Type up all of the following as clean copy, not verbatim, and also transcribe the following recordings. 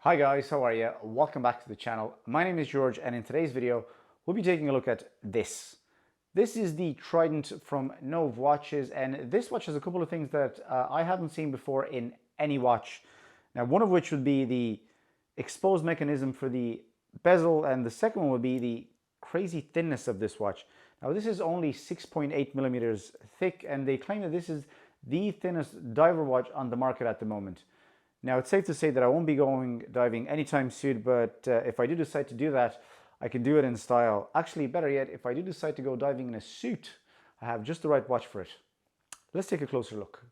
Hi guys, how are you? Welcome back to the channel. My name is George and in today's video we'll be taking a look at this. This is the Trident from Nove watches, and this watch has a couple of things that I haven't seen before in any watch. Now, one of which would be the exposed mechanism for the bezel, and the second one would be the crazy thinness of this watch. Now, this is only 6.8 millimeters thick, and they claim that this is the thinnest diver watch on the market at the moment. Now, it's safe to say that I won't be going diving anytime soon, but if I do decide to do that, I can do it in style. Actually, better yet, if I do decide to go diving in a suit, I have just the right watch for it. Let's take a closer look.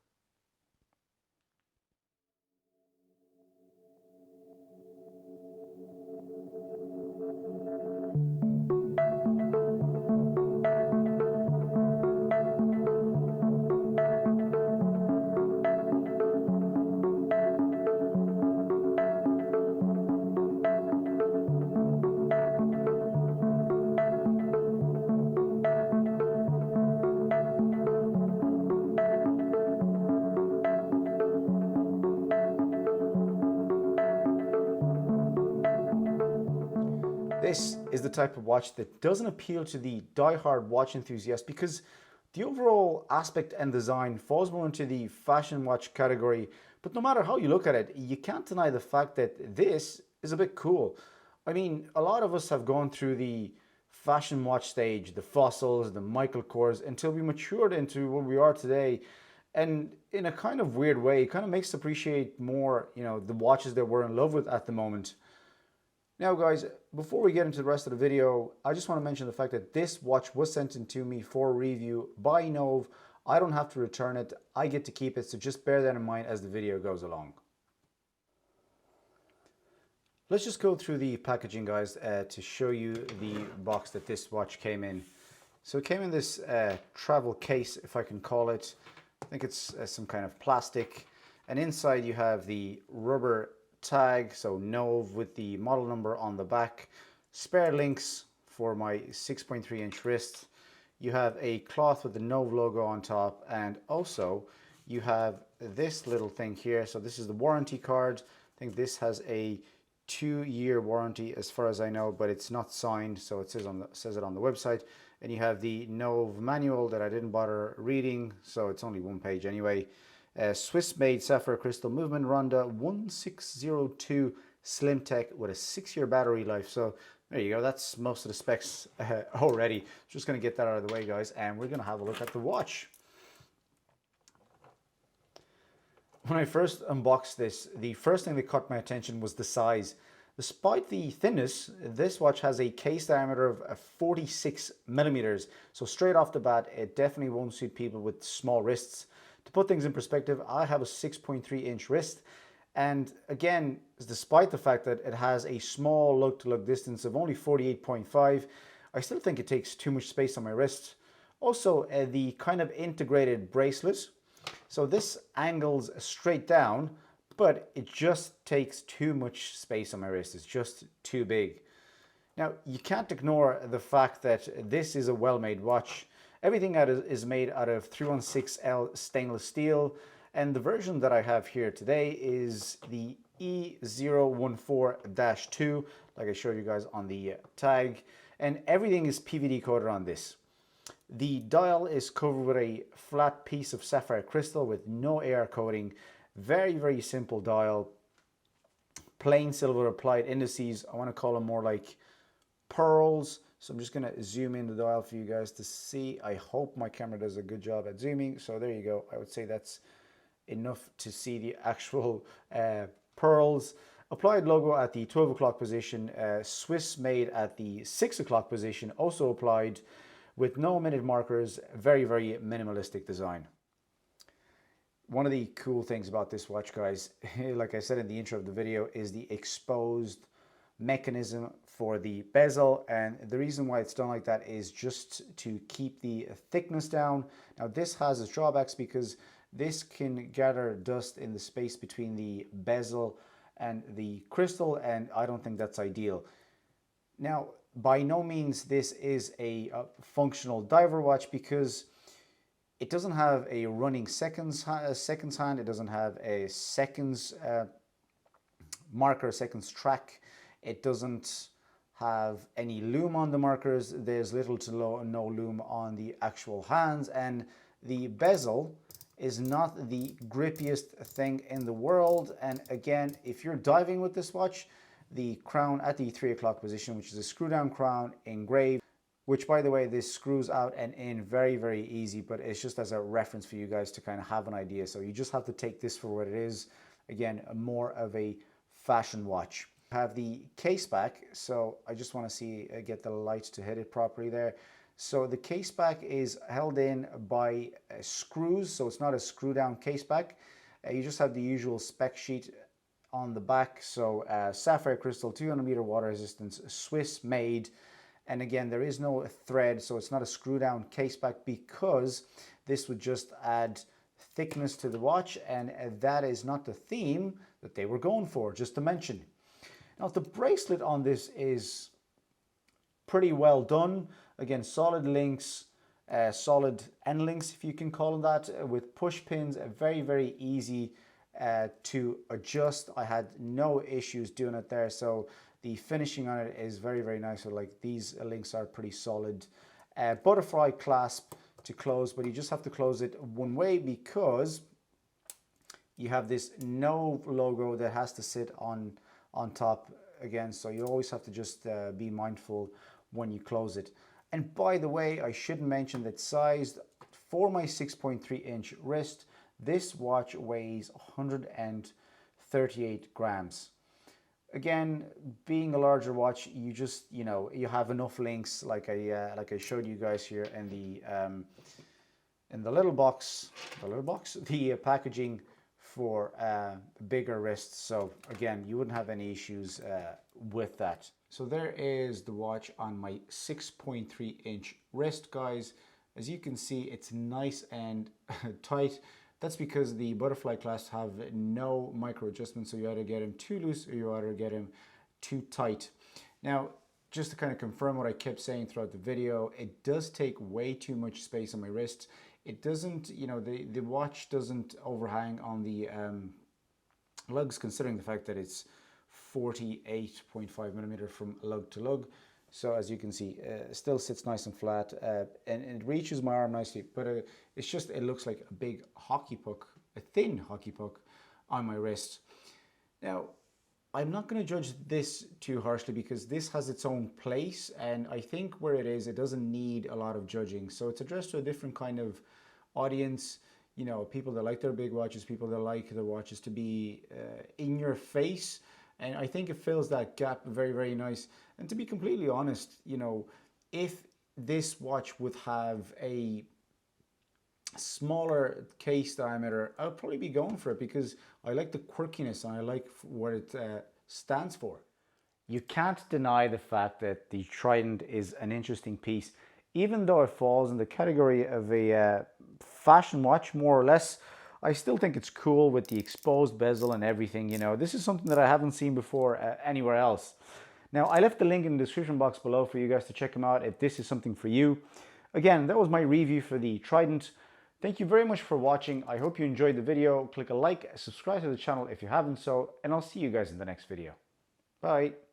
This is the type of watch that doesn't appeal to the die-hard watch enthusiast because the overall aspect and design falls more into the fashion watch category. But no matter how you look at it, you can't deny the fact that this is a bit cool. I mean, a lot of us have gone through the fashion watch stage, the Fossils, the Michael Kors, until we matured into what we are today. And in a kind of weird way, it kind of makes us appreciate more, the watches that we're in love with at the moment. Now guys, before we get into the rest of the video, I just want to mention the fact that this watch was sent in to me for review by Nove. I don't have to return it, I get to keep it, so just bear that in mind as the video goes along. Let's just go through the packaging, guys, to show you the box that this watch came in. So it came in this travel case, if I can call it. I think it's some kind of plastic, and inside you have the rubber tag, so Nove, with the model number on the back, spare links for my 6.3 inch wrist. You have a cloth with the Nove logo on top, and also you have this little thing here. So this is the warranty card. I think this has a 2-year warranty as far as I know, but it's not signed, so it says it on the website. And you have the Nove manual that I didn't bother reading, so it's only one page anyway. Swiss-made sapphire crystal movement Ronda 1602 Slim Tech with a 6-year battery life. So there you go, that's most of the specs already. Just going to get that out of the way, guys, and we're going to have a look at the watch. When I first unboxed this, the first thing that caught my attention was the size. Despite the thinness, this watch has a case diameter of 46 millimeters. So straight off the bat, it definitely won't suit people with small wrists. To put things in perspective, I have a 6.3 inch wrist, and again, despite the fact that it has a small look-to-look distance of only 48.5, I still think it takes too much space on my wrist. Also, the kind of integrated bracelet, so this angles straight down, but it just takes too much space on my wrist. It's just too big. Now, you can't ignore the fact that this is a well-made watch. Everything is made out of 316L stainless steel, and the version that I have here today is the E014-2, like I showed you guys on the tag, and everything is PVD coated on this. The dial is covered with a flat piece of sapphire crystal with no air coating. Very, very simple dial. Plain silver applied indices. I want to call them more like pearls. So I'm just going to zoom in the dial for you guys to see. I hope my camera does a good job at zooming. So there you go. I would say that's enough to see the actual pearls. Applied logo at the 12 o'clock position. Swiss made at the 6 o'clock position. Also applied with no minute markers. Very, very minimalistic design. One of the cool things about this watch, guys, like I said in the intro of the video, is the exposed mechanism for the bezel, and the reason why it's done like that is just to keep the thickness down. Now this has its drawbacks because this can gather dust in the space between the bezel and the crystal, and I don't think that's ideal. Now, by no means this is a functional diver watch because it doesn't have a running seconds hand, it doesn't have a seconds marker seconds track. It doesn't have any loom on the markers. There's little to no loom on the actual hands, and the bezel is not the grippiest thing in the world. And again, if you're diving with this watch, the crown at the 3 o'clock position, which is a screw down crown engraved, which by the way, this screws out and in very, very easy, but it's just as a reference for you guys to kind of have an idea. So you just have to take this for what it is. Again, more of a fashion watch. Have the case back, so I just want to see get the lights to hit it properly there. So the case back is held in by screws, so it's not a screw down case back. You just have the usual spec sheet on the back. So sapphire crystal, 200-meter water resistance, Swiss made. And again, there is no thread, so it's not a screw down case back, because this would just add thickness to the watch, and that is not the theme that they were going for, just to mention. Now the bracelet on this is pretty well done. Again, solid links, solid end links, if you can call them that, with push pins, very, very easy to adjust. I had no issues doing it there. So the finishing on it is very, very nice. So like these links are pretty solid. Butterfly clasp to close, but you just have to close it one way because you have this Nove logo that has to sit on top again. So you always have to just be mindful when you close it. And by the way, I should mention that sized for my 6.3-inch wrist, this watch weighs 138 grams. Again, being a larger watch, you just, you have enough links like I showed you guys here in the little box, the packaging for bigger wrists. So again, you wouldn't have any issues with that. So there is the watch on my 6.3-inch wrist, guys. As you can see, it's nice and tight. That's because the butterfly clasps have no micro adjustments, so you either get them too loose or you either get them too tight. Now, just to kind of confirm what I kept saying throughout the video, it does take way too much space on my wrist. It doesn't, the watch doesn't overhang on the lugs, considering the fact that it's 48.5 millimeter from lug to lug. So as you can see, it still sits nice and flat, and it reaches my arm nicely, but it's just, it looks like a big hockey puck, a thin hockey puck on my wrist. Now, I'm not going to judge this too harshly because this has its own place, and I think where it is, it doesn't need a lot of judging. So it's addressed to a different kind of audience, people that like their big watches, people that like their watches to be in your face. And I think it fills that gap very, very nice. And to be completely honest, if this watch would have a smaller case diameter, I'll probably be going for it because I like the quirkiness and I like what it stands for. You can't deny the fact that the Trident is an interesting piece, even though it falls in the category of a fashion watch, more or less. I still think it's cool with the exposed bezel and everything. This is something that I haven't seen before anywhere else. Now, I left the link in the description box below for you guys to check them out if this is something for you. Again, that was my review for the Trident. Thank you very much for watching. I hope you enjoyed the video. Click a like, subscribe to the channel if you haven't so, and I'll see you guys in the next video. Bye.